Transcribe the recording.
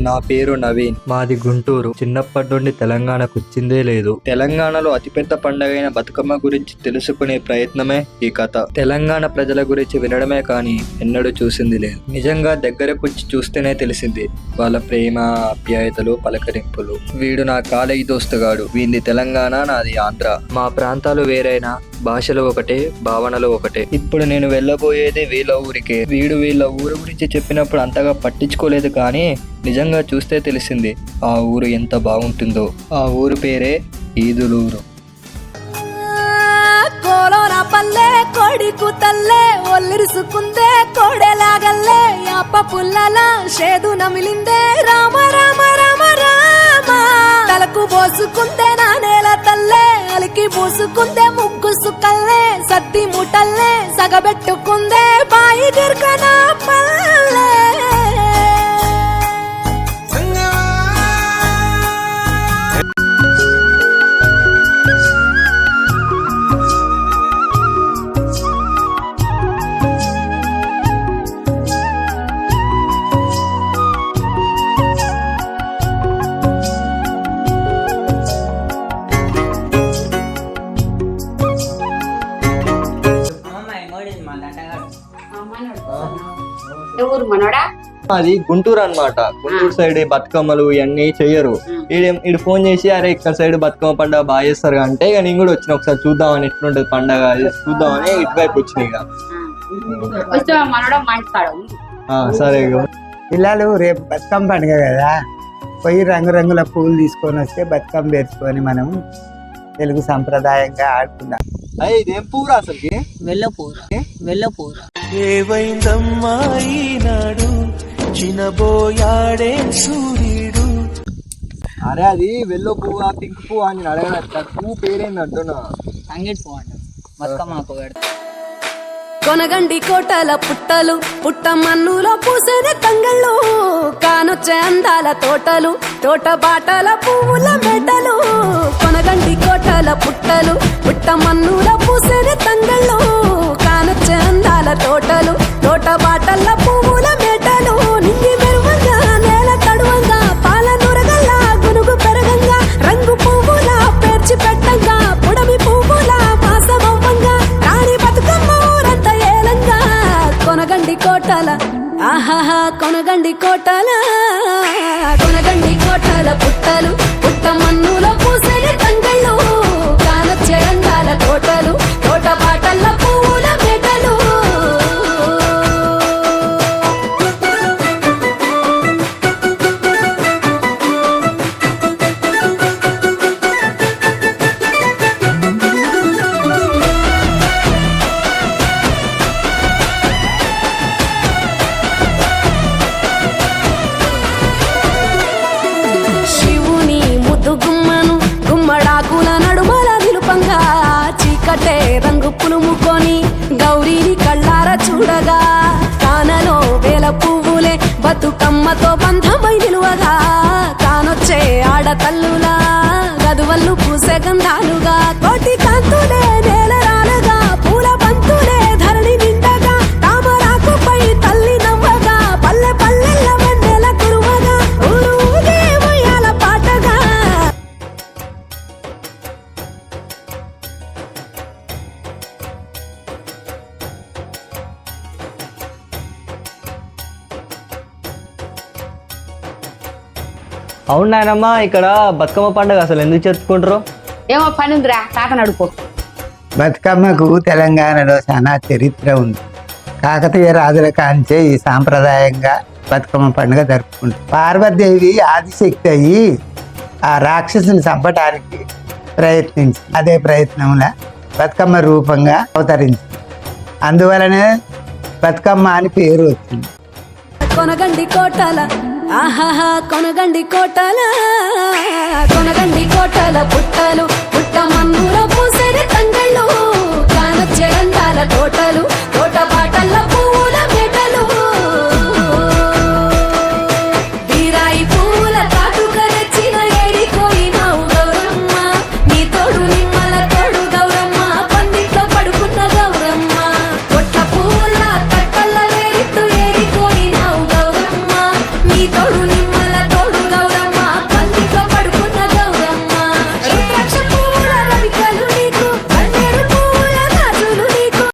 నా పేరు నవీన్. మాది గుంటూరు. చిన్నప్పటి నుండి తెలంగాణకు వచ్చిందే లేదు. తెలంగాణలో అతిపెద్ద పండుగైన బతుకమ్మ గురించి తెలుసుకునే ప్రయత్నమే ఈ కథ. తెలంగాణ ప్రజల గురించి వినడమే కానీ ఎన్నడూ చూసింది లేదు. నిజంగా దగ్గరకొచ్చి చూస్తేనే తెలిసింది వాళ్ళ ప్రేమ, ఆప్యాయతలు, పలకరింపులు. వీడు నా కాలేజీ దోస్తుగాడు. వీంది తెలంగాణ, నాది ఆంధ్ర. మా ప్రాంతాలు వేరైనా భాషలు ఒకటే, భావనలు ఒకటే. ఇప్పుడు నేను వెళ్ళబోయేది వీళ్ళ ఊరికే. వీడు వీళ్ళ ఊరు గురించి చెప్పినప్పుడు అంతగా పట్టించుకోలేదు కానీ నిజంగా చూస్తే తెలిసింది ఆ ఊరు ఎంత బాగుంటుందో. ఆ ఊరు పేరే ఈదులూరు. కోలోన పల్లె కోడి కూతల్లే ఒల్లిరుసుకుందే కోడెలాగల్లే యాప పుల్లల షేదు నమిలిందే రామ రామ రామ రామ తలకు పోసుకుందే నా నేల తల్లే అలికి పూసుకుందే ముగ్గు సుక్కల్లే సత్తి ముటల్లే సగబెట్టుకుందే బాయి గిర్కన పల్లె. అది గుంటూరు అన్నమాట. గుంటూరు సైడ్ బతుకమ్మలు ఇవన్నీ చెయ్యరు. ఈడు ఫోన్ చేసి అరే ఇక్కడ సైడ్ బతుకమ్మ పండుగ బాగా చేస్తారు అంటే ఇక నేను కూడా వచ్చిన ఒకసారి చూద్దామని ఎట్లుంటది పండగ చూద్దామని ఇటువైపు వచ్చిన. సరే పిల్లలు రేపు బతుకమ్మ పండుగ కదా, పోయి రంగురంగుల పూలు తీసుకొని వస్తే బతుకమ్మ పేర్చుకొని మనం తెలుగు సంప్రదాయంగా ఆడుకుందాం. ఇదేం పూర అసలుకి? వెళ్ళపూర ఏవైందమ్మా ఈనాడు చినబోయాడే సూర్యుడు. అరే అది వెల్లో పువ్వా, పింక్ పువ్వా అని అడగడ. పువ్వు పేరేంది అంటున్నా? అంగడి పువ్వు అంట. బతుకమ్మకు కొనగండి కోటల పుట్టలు పుట్ట మన్నులో పూసిన తంగళ్ళు కానొచ్చే అందాల తోటలు తోట బాటల పువ్వుల మెటలు. కొనగండి కోటల పుట్టలు పుట్ట మన్నులో పూసిన తంగళ్ళు కానొచ్చే అందాల తోటలు తోట బాటల పువ్వుల మెటలు. నింగి మెరువంగా నేల తడువంగా పాల నురగల్లా గునుగు పెరగంగా రంగు పువ్వుల పేర్చి పెట్టంగా పుడమి పువ్వుల వాసవంగా రాణి బతుకమ్మ ఊరంతా ఏలంగా. కొనగండి కోటల ఆహాహా కొనగండి కోటల కొనగండి కోటల పుట్టలు పుట్ట మన్నులో పూసని తంగళ్ళు కానొచ్చే అందాల తోటలు తోట బాటల పువ్వుల మెటలు. శివుని ముద్దు గుమ్మను గుమ్మడాకుల నడుమల నిలుపంగా చీకటే రంగు పులుముకొని గౌరీని కళ్ళార చూడగా కానలో వేల పువ్వులే బతుకమ్మతో బంధమై నిలువగా కానొచ్చే ఆడతల్లులా గదువల్లు పూసే గంధాలుగా కోటి కాంతులే నేల రాలగా పూల బంతులే ధరణి నిండగా తామరాకుపై తల్లి నవ్వగా పల్లె పల్లెల్ల వెన్నెల కురువగా ఊరు ఊగే ఉయ్యాల పాటగా. అవును నాయనమ్మా, ఇక్కడ బతుకమ్మ పండుగ అసలు ఎందుకు జరుపుకుంటారు? ఏమో పని ఉందిరా కాకని అడుకో. బతుకమ్మకు తెలంగాణలో చాలా చరిత్ర ఉంది. కాకతీయ రాజుల కాంచే ఈ సాంప్రదాయంగా బతుకమ్మ పండుగ జరుపుకుంటారు. పార్వతీదేవి ఆదిశక్తి అయ్యి ఆ రాక్షసుని చంపడానికి ప్రయత్నించి అదే ప్రయత్నంలో బతుకమ్మ రూపంగా అవతరించింది. అందువలనే బతుకమ్మ అని పేరు వచ్చింది. కొనగండి కోటల ఆహాహా కొనగండి కోటల కొనగండి కోటల పుట్టలు పుట్ట మన్నులో పూసని తంగళ్ళు కానొచ్చే అందాల తోటలు తోట బాటల పువ్వుల మెటలు. వీరాయి పువ్వుల కాటుకరెచ్చిన ఏడిపోయినావు గౌరమ్మ నీ తోడు నిమ్మల తోడు గౌరమ్మ పందిట్లో పడుకున్న గౌరమ్మ కొట్ల పువ్వుల తట్టల్ల వేరిట్టు ఏడిపోయినావు గౌరమ్మ నీ తోడు